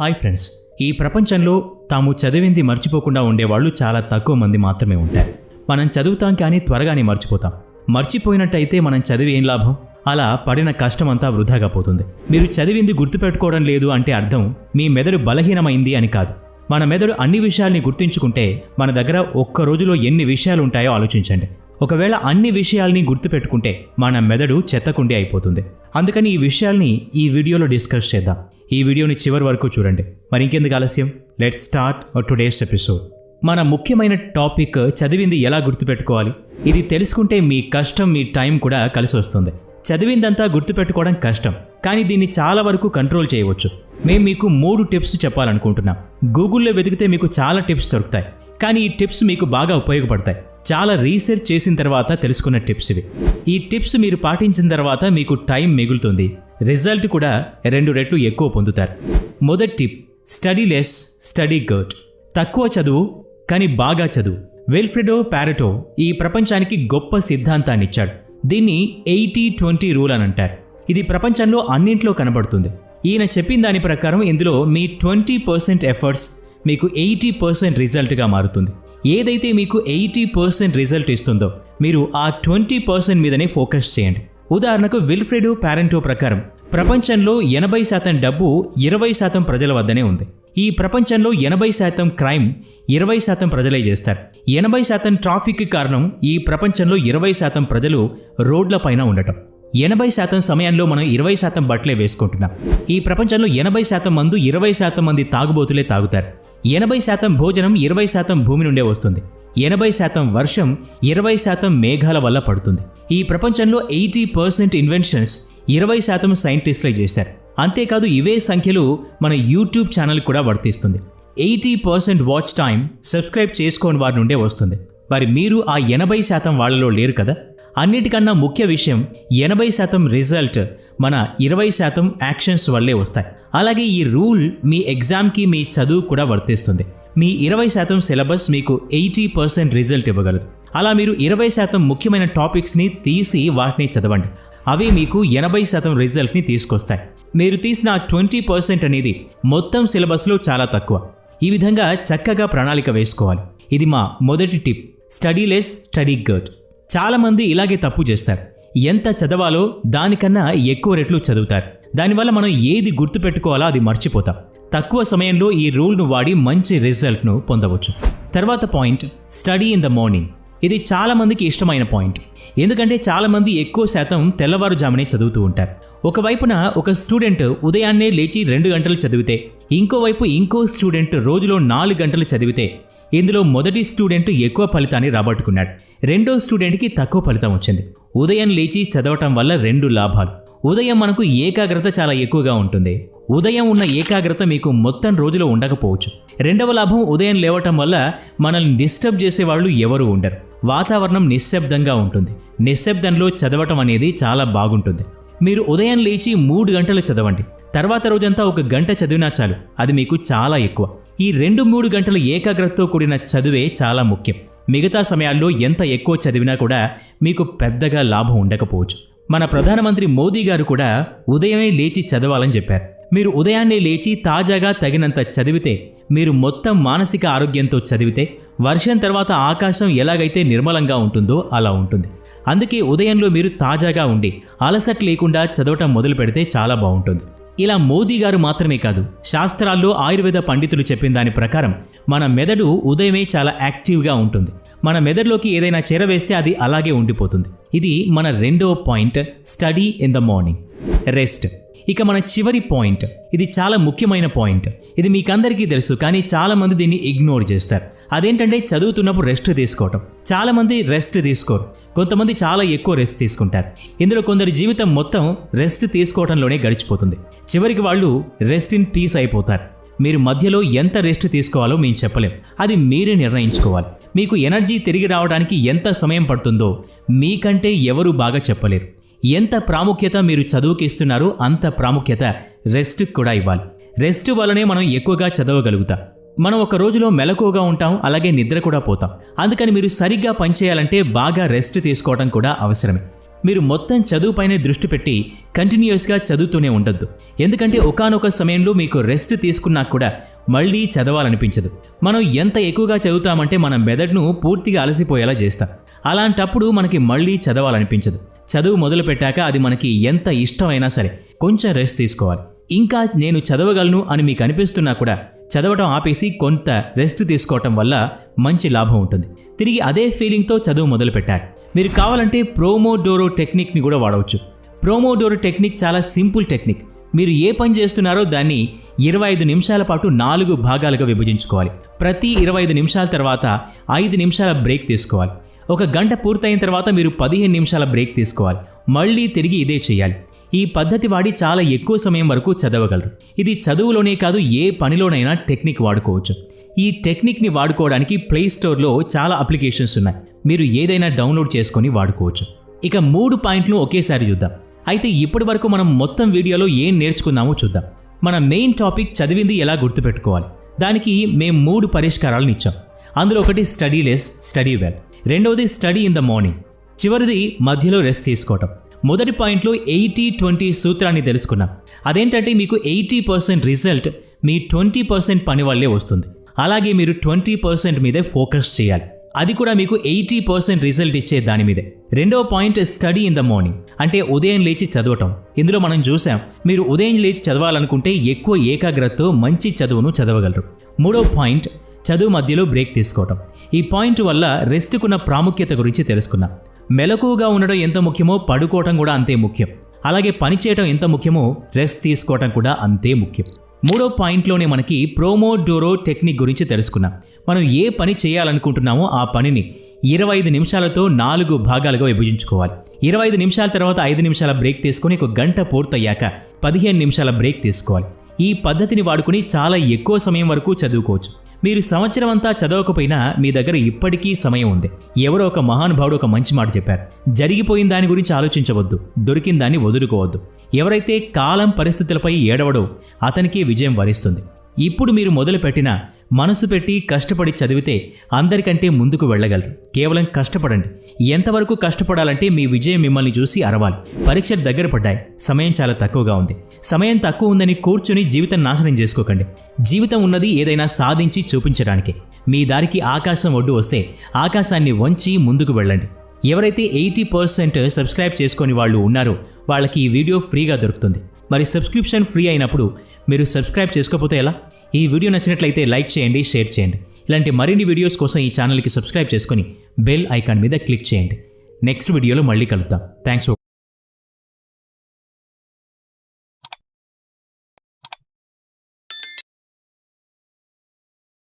Hi friends, ఈ ప్రపంచంలో తాము చదివింది మర్చిపోకుండా ఉండేవాళ్ళు చాలా తక్కువ మంది మాత్రమే ఉంటారు. మనం చదువుతాం కానీ త్వరగానే మర్చిపోతాం. మర్చిపోయినట్టయితే మనం చదివి ఏం లాభం? అలా పడిన కష్టమంతా వృధాగా పోతుంది. మీరు చదివింది గుర్తుపెట్టుకోవడం లేదు అంటే అర్థం మీ మెదడు బలహీనమైంది అని కాదు. మన మెదడు అన్ని విషయాల్ని గుర్తుంచుకుంటే మన దగ్గర ఒక్క రోజులో ఎన్ని విషయాలు ఉంటాయో ఆలోచించండి. ఒకవేళ అన్ని విషయాల్ని గుర్తుపెట్టుకుంటే మన మెదడు చెత్తకుండి అయిపోతుంది. అందుకని ఈ విషయాల్ని ఈ వీడియోలో డిస్కస్ చేద్దాం. ఈ వీడియోని చివరి వరకు చూడండి. మరి ఇంకెందుకు ఆలస్యం, లెట్స్ స్టార్ట్ టుడేస్ ఎపిసోడ్. మన ముఖ్యమైన టాపిక్ చదివింది ఎలా గుర్తుపెట్టుకోవాలి. ఇది తెలుసుకుంటే మీ కష్టం, మీ టైం కూడా కలిసి వస్తుంది. చదివిందంతా గుర్తుపెట్టుకోవడం కష్టం, కానీ దీన్ని చాలా వరకు కంట్రోల్ చేయవచ్చు. మేము మీకు 3 టిప్స్ చెప్పాలనుకుంటున్నాం. గూగుల్లో వెతికితే మీకు చాలా టిప్స్ దొరుకుతాయి, కానీ ఈ టిప్స్ మీకు బాగా ఉపయోగపడతాయి. చాలా రీసెర్చ్ చేసిన తర్వాత తెలుసుకున్న టిప్స్ ఇవి. ఈ టిప్స్ మీరు పాటించిన తర్వాత మీకు టైం మిగులుతుంది, రిజల్ట్ కూడా 2 రెట్లు ఎక్కువ పొందుతారు. మొదటి tip, study less, study good. తక్కువ చదువు కానీ బాగా చదువు. విల్ఫ్రెడో పారెటో ఈ ప్రపంచానికి గొప్ప సిద్ధాంతాన్ని ఇచ్చాడు. దీన్ని 80-20 రూల్ అని అంటారు. ఇది ప్రపంచంలో అన్నింట్లో కనబడుతుంది. ఈయన చెప్పిన దాని ప్రకారం ఇందులో మీ 20% ఎఫర్ట్స్ మీకు 80% రిజల్ట్గా మారుతుంది. ఏదైతే మీకు 80% రిజల్ట్ ఇస్తుందో మీరు ఆ 20% మీదనే ఫోకస్ చేయండి. ఉదాహరణకు విల్ఫ్రెడో పారెటో ప్రకారం ప్రపంచంలో 80% డబ్బు 20% ప్రజల వద్దనే ఉంది. ఈ ప్రపంచంలో 80% క్రైమ్ 20% ప్రజలే చేస్తారు. 80% ట్రాఫిక్ కారణం ఈ ప్రపంచంలో 20% ప్రజలు రోడ్లపైన ఉండటం. 80% సమయంలో మనం 20% బట్టలే వేసుకుంటున్నాం. ఈ ప్రపంచంలో 80% మందు 20% మంది తాగుబోతులే తాగుతారు. 80% భోజనం 20% భూమి నుండే వస్తుంది. 80% వర్షం 20% మేఘాల వల్ల పడుతుంది. ఈ ప్రపంచంలో 80% ఇన్వెన్షన్స్ 20% సైంటిస్టులే చేశారు. అంతేకాదు ఇవే సంఖ్యలు మన యూట్యూబ్ ఛానల్ కూడా వర్తిస్తుంది. 80% వాచ్ టైం సబ్స్క్రైబ్ చేసుకోని వారి నుండే వస్తుంది. మరి మీరు ఆ 80% వాళ్ళలో లేరు కదా. అన్నిటికన్నా ముఖ్య విషయం 80% రిజల్ట్ మన 20% యాక్షన్స్ వల్లే వస్తాయి. అలాగే ఈ రూల్ మీ ఎగ్జామ్కి, మీ చదువు కూడా వర్తిస్తుంది. మీ 20% సిలబస్ మీకు 80% రిజల్ట్ ఇవ్వగలదు. అలా మీరు 20% ముఖ్యమైన టాపిక్స్ని తీసి వాటిని చదవండి. అవి మీకు 80% రిజల్ట్ని తీసుకొస్తాయి. మీరు తీసిన 20% అనేది మొత్తం సిలబస్లో చాలా తక్కువ. ఈ విధంగా చక్కగా ప్రణాళిక వేసుకోవాలి. ఇది మా మొదటి tip, study less, study good. చాలామంది ఇలాగే తప్పు చేస్తారు. ఎంత చదవాలో దానికన్నా ఎక్కువ రెట్లు చదువుతారు. దానివల్ల మనం ఏది గుర్తుపెట్టుకోవాలో అది మర్చిపోతాం. తక్కువ సమయంలో ఈ రూల్ను వాడి మంచి రిజల్ట్ను పొందవచ్చు. తర్వాత point, study in the morning. ఇది చాలామందికి ఇష్టమైన పాయింట్. ఎందుకంటే చాలామంది ఎక్కువ శాతం తెల్లవారుజామునే చదువుతూ ఉంటారు. ఒకవైపున ఒక స్టూడెంట్ ఉదయాన్నే లేచి 2 గంటలు చదివితే, ఇంకోవైపు ఇంకో స్టూడెంట్ రోజులో 4 గంటలు చదివితే, ఇందులో మొదటి స్టూడెంట్ ఎక్కువ ఫలితాన్ని రాబట్టుకున్నాడు. రెండో స్టూడెంట్కి తక్కువ ఫలితం వచ్చింది. ఉదయం లేచి చదవటం వల్ల 2 లాభాలు. ఉదయం మనకు ఏకాగ్రత చాలా ఎక్కువగా ఉంటుంది. ఉదయం ఉన్న ఏకాగ్రత మీకు మొత్తం రోజులో ఉండకపోవచ్చు. రెండవ లాభం, ఉదయం లేవటం వల్ల మనల్ని డిస్టర్బ్ చేసేవాళ్ళు ఎవరు ఉండరు. వాతావరణం నిశ్శబ్దంగా ఉంటుంది. నిశ్శబ్దంలో చదవటం అనేది చాలా బాగుంటుంది. మీరు ఉదయం లేచి 3 గంటలు చదవండి. తర్వాత రోజంతా 1 గంట చదివినా చాలు. అది మీకు చాలా ఎక్కువ. ఈ 2-3 గంటల ఏకాగ్రతతో కూడిన చదువే చాలా ముఖ్యం. మిగతా సమయాల్లో ఎంత ఎక్కువ చదివినా కూడా మీకు పెద్దగా లాభం ఉండకపోవచ్చు. మన ప్రధానమంత్రి మోదీ గారు కూడా ఉదయమే లేచి చదవాలని చెప్పారు. మీరు ఉదయాన్నే లేచి తాజాగా తగినంత చదివితే, మీరు మొత్తం మానసిక ఆరోగ్యంతో చదివితే, వర్షం తర్వాత ఆకాశం ఎలాగైతే నిర్మలంగా ఉంటుందో అలా ఉంటుంది. అందుకే ఉదయంలో మీరు తాజాగా ఉండి అలసట లేకుండా చదవటం మొదలు పెడితే చాలా బాగుంటుంది. ఇలా మోదీ గారు మాత్రమే కాదు, శాస్త్రాల్లో ఆయుర్వేద పండితులు చెప్పిన దాని ప్రకారం మన మెదడు ఉదయమే చాలా యాక్టివ్గా ఉంటుంది. మన మెదడులోకి ఏదైనా చేరవేస్తే అది అలాగే ఉండిపోతుంది. ఇది మన రెండవ point, study in the morning. Rest. ఇక మన చివరి పాయింట్, ఇది చాలా ముఖ్యమైన పాయింట్. ఇది మీకందరికీ తెలుసు, కానీ చాలామంది దీన్ని ఇగ్నోర్ చేస్తారు. అదేంటంటే చదువుతున్నప్పుడు రెస్ట్ తీసుకోవటం. చాలామంది రెస్ట్ తీసుకోరు. కొంతమంది చాలా ఎక్కువ రెస్ట్ తీసుకుంటారు. ఇందులో కొందరి జీవితం మొత్తం రెస్ట్ తీసుకోవడంలోనే గడిచిపోతుంది. చివరికి వాళ్ళు రెస్ట్ ఇన్ పీస్ అయిపోతారు. మీరు మధ్యలో ఎంత రెస్ట్ తీసుకోవాలో మేము చెప్పలేం. అది మీరే నిర్ణయించుకోవాలి. మీకు ఎనర్జీ తిరిగి రావడానికి ఎంత సమయం పడుతుందో మీకంటే ఎవరు బాగా చెప్పలేరు. ఎంత ప్రాముఖ్యత మీరు చదువుకి ఇస్తున్నారో అంత ప్రాముఖ్యత రెస్ట్కి కూడా ఇవ్వాలి. రెస్ట్ వల్లనే మనం ఎక్కువగా చదవగలుగుతాం. మనం ఒక రోజులో మెలకువగా ఉంటాం, అలాగే నిద్ర కూడా పోతాం. అందుకని మీరు సరిగ్గా పనిచేయాలంటే బాగా రెస్ట్ తీసుకోవడం కూడా అవసరమే. మీరు మొత్తం చదువుపైనే దృష్టి పెట్టి కంటిన్యూస్గా చదువుతూనే ఉండొద్దు. ఎందుకంటే ఒకానొక సమయంలో మీకు రెస్ట్ తీసుకున్నా కూడా మళ్ళీ చదవాలనిపించదు. మనం ఎంత ఎక్కువగా చదువుతామంటే మన మెదడును పూర్తిగా అలసిపోయేలా చేస్తాం. అలాంటప్పుడు మనకి మళ్ళీ చదవాలనిపించదు. చదువు మొదలు పెట్టాక అది మనకి ఎంత ఇష్టమైనా సరే కొంచెం రెస్ట్ తీసుకోవాలి. ఇంకా నేను చదవగలను అని మీకు అనిపిస్తున్నా కూడా చదవటం ఆపేసి కొంత రెస్ట్ తీసుకోవటం వల్ల మంచి లాభం ఉంటుంది. తిరిగి అదే ఫీలింగ్తో చదువు మొదలు పెట్టాలి. మీరు కావాలంటే ప్రోమోడోరో టెక్నిక్ని కూడా వాడవచ్చు. ప్రోమోడోరో టెక్నిక్ చాలా సింపుల్ టెక్నిక్. మీరు ఏ పని చేస్తున్నారో దాన్ని 25 నిమిషాల పాటు 4 భాగాలుగా విభజించుకోవాలి. ప్రతి 25 నిమిషాల తర్వాత 5 నిమిషాల బ్రేక్ తీసుకోవాలి. ఒక గంట పూర్తయిన తర్వాత మీరు 15 నిమిషాల బ్రేక్ తీసుకోవాలి. మళ్ళీ తిరిగి ఇదే చేయాలి. ఈ పద్ధతి వాడి చాలా ఎక్కువ సమయం వరకు చదవగలరు. ఇది చదువులోనే కాదు, ఏ పనిలోనైనా టెక్నిక్ వాడుకోవచ్చు. ఈ టెక్నిక్ని వాడుకోవడానికి ప్లే స్టోర్లో చాలా అప్లికేషన్స్ ఉన్నాయి. మీరు ఏదైనా డౌన్లోడ్ చేసుకొని వాడుకోవచ్చు. ఇక 3 పాయింట్లు ఒకేసారి చూద్దాం. అయితే ఇప్పటి వరకు మనం మొత్తం వీడియోలో ఏం నేర్చుకున్నామో చూద్దాం. మన మెయిన్ టాపిక్ చదివింది ఎలా గుర్తుపెట్టుకోవాలి. దానికి మేము 3 పరిష్కారాలను ఇచ్చాం. అందులో ఒకటి స్టడీ లెస్, స్టడీ వెల్. రెండవది స్టడీ ఇన్ ద మార్నింగ్. చివరిది మధ్యలో రెస్ట్ తీసుకోవటం. మొదటి పాయింట్లో 80-20 సూత్రాన్ని తెలుసుకున్నాం. అదేంటంటే మీకు 80% రిజల్ట్ మీ 20% పని వల్లే వస్తుంది. అలాగే మీరు 20% మీదే ఫోకస్ చేయాలి. అది కూడా మీకు 80% రిజల్ట్ ఇచ్చే దాని మీదే. రెండవ point study in the morning, అంటే ఉదయం లేచి చదవటం. ఇందులో మనం చూసాం, మీరు ఉదయం లేచి చదవాలనుకుంటే ఎక్కువ ఏకాగ్రతతో మంచి చదువును చదవగలరు. మూడవ పాయింట్ చదువు మధ్యలో బ్రేక్ తీసుకోవటం. ఈ పాయింట్ వల్ల రెస్ట్కున్న ప్రాముఖ్యత గురించి తెలుసుకున్నాం. మెలకువగా ఉండడం ఎంత ముఖ్యమో పడుకోవటం కూడా అంతే ముఖ్యం. అలాగే పని చేయటం ఎంత ముఖ్యమో రెస్ట్ తీసుకోవటం కూడా అంతే ముఖ్యం. మూడో పాయింట్లోనే మనకి ప్రోమోడోరో టెక్నిక్ గురించి తెలుసుకున్నాం. మనం ఏ పని చేయాలనుకుంటున్నామో ఆ పనిని 25 నిమిషాలతో 4 భాగాలుగా విభజించుకోవాలి. 25 నిమిషాల తర్వాత 5 నిమిషాల బ్రేక్ తీసుకొని ఒక గంట పూర్తయ్యాక 15 నిమిషాల బ్రేక్ తీసుకోవాలి. ఈ పద్ధతిని వాడుకుని చాలా ఎక్కువ సమయం వరకు చదువుకోవచ్చు. మీరు సంవత్సరం అంతా చదవకపోయినా మీ దగ్గర ఇప్పటికీ సమయం ఉంది. ఎవరో ఒక మహానుభావుడు ఒక మంచి మాట చెప్పారు, జరిగిపోయిన దాని గురించి ఆలోచించవద్దు, దొరికిన దాన్ని వదులుకోవద్దు. ఎవరైతే కాలం పరిస్థితులపై ఏడవడో అతనికి విజయం వరిస్తుంది. ఇప్పుడు మీరు మొదలుపెట్టిన మనసు పెట్టి కష్టపడి చదివితే అందరికంటే ముందుకు వెళ్ళగలరు. కేవలం కష్టపడండి. ఎంతవరకు కష్టపడాలంటే మీ విజయం మిమ్మల్ని చూసి అరవాలి. పరీక్షలు దగ్గర పడ్డాయి, సమయం చాలా తక్కువగా ఉంది. సమయం తక్కువ ఉందని కూర్చుని జీవితం నాశనం చేసుకోకండి. జీవితం ఉన్నది ఏదైనా సాధించి చూపించడానికే. మీ దారికి ఆకాశం ఒడ్డు వస్తే ఆకాశాన్ని వంచి ముందుకు వెళ్ళండి. ఎవరైతే 80% సబ్స్క్రైబ్ చేసుకొని వాళ్ళు ఉన్నారో వాళ్ళకి ఈ వీడియో ఫ్రీగా దొరుకుతుంది. మరి సబ్స్క్రిప్షన్ ఫ్రీ అయినప్పుడు మీరు సబ్స్క్రైబ్ చేసుకోకపోతే ఎలా? ఈ వీడియో నచ్చినట్లయితే లైక్ చేయండి, షేర్ చేయండి. ఇలాంటి మరిన్ని వీడియోస్ కోసం ఈ ఛానల్కి సబ్స్క్రైబ్ చేసుకొని బెల్ ఐకాన్ మీద క్లిక్ చేయండి. నెక్స్ట్ వీడియోలో మళ్ళీ కలుద్దాం. థ్యాంక్స్.